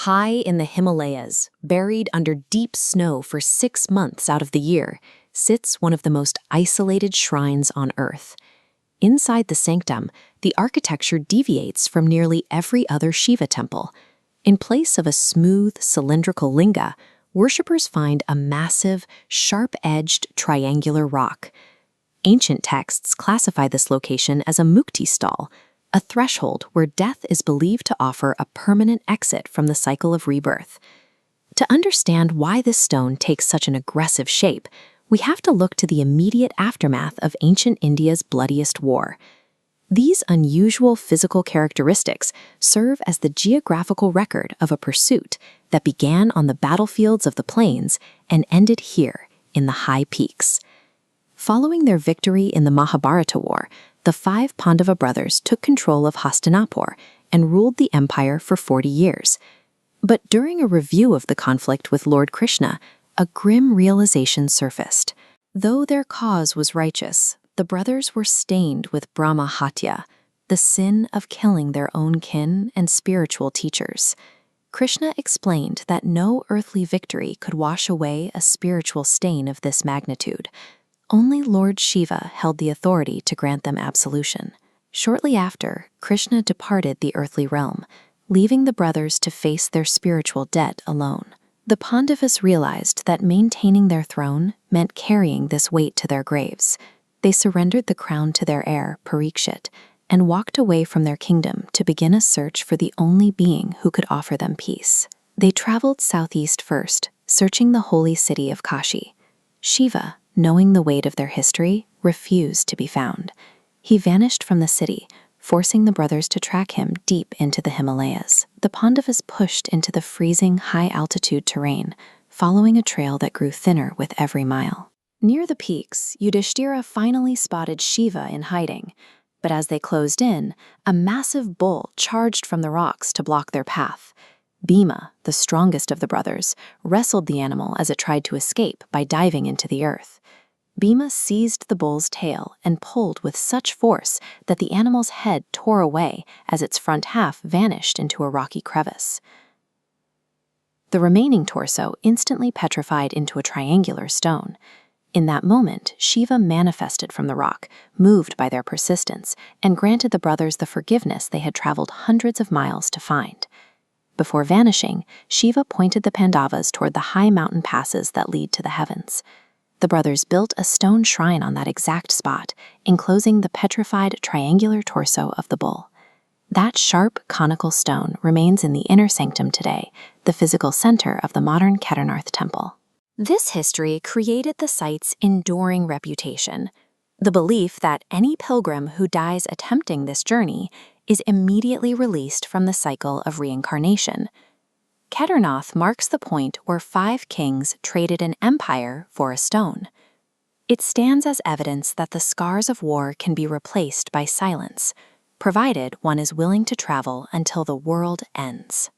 High in the Himalayas, buried under deep snow for 6 months out of the year, sits one of the most isolated shrines on Earth. Inside the sanctum, the architecture deviates from nearly every other Shiva temple. In place of a smooth, cylindrical linga, worshippers find a massive, sharp-edged triangular rock. Ancient texts classify this location as a mukti stall, a threshold where death is believed to offer a permanent exit from the cycle of rebirth. To understand why this stone takes such an aggressive shape, we have to look to the immediate aftermath of ancient India's bloodiest war. These unusual physical characteristics serve as the geographical record of a pursuit that began on the battlefields of the plains and ended here in the high peaks. Following their victory in the Mahabharata War, the 5 Pandava brothers took control of Hastinapur and ruled the empire for 40 years. But during a review of the conflict with Lord Krishna, a grim realization surfaced. Though their cause was righteous, the brothers were stained with Brahma Hatya, the sin of killing their own kin and spiritual teachers. Krishna explained that no earthly victory could wash away a spiritual stain of this magnitude. Only Lord Shiva held the authority to grant them absolution. Shortly after, Krishna departed the earthly realm, leaving the brothers to face their spiritual debt alone. The Pandavas realized that maintaining their throne meant carrying this weight to their graves. They surrendered the crown to their heir, Parikshit, and walked away from their kingdom to begin a search for the only being who could offer them peace. They traveled southeast first, searching the holy city of Kashi. Shiva, knowing the weight of their history, refused to be found. He vanished from the city, forcing the brothers to track him deep into the Himalayas. The Pandavas pushed into the freezing, high-altitude terrain, following a trail that grew thinner with every mile. Near the peaks, Yudhishthira finally spotted Shiva in hiding, but as they closed in, a massive bull charged from the rocks to block their path. Bhima, the strongest of the brothers, wrestled the animal as it tried to escape by diving into the earth. Bhima seized the bull's tail and pulled with such force that the animal's head tore away as its front half vanished into a rocky crevice. The remaining torso instantly petrified into a triangular stone. In that moment, Shiva manifested from the rock, moved by their persistence, and granted the brothers the forgiveness they had traveled hundreds of miles to find. Before vanishing, Shiva pointed the Pandavas toward the high mountain passes that lead to the heavens. The brothers built a stone shrine on that exact spot, enclosing the petrified triangular torso of the bull. That sharp, conical stone remains in the inner sanctum today, the physical center of the modern Kedarnath temple. This history created the site's enduring reputation, the belief that any pilgrim who dies attempting this journey is immediately released from the cycle of reincarnation. Kedarnath marks the point where 5 kings traded an empire for a stone. It stands as evidence that the scars of war can be replaced by silence, provided one is willing to travel until the world ends.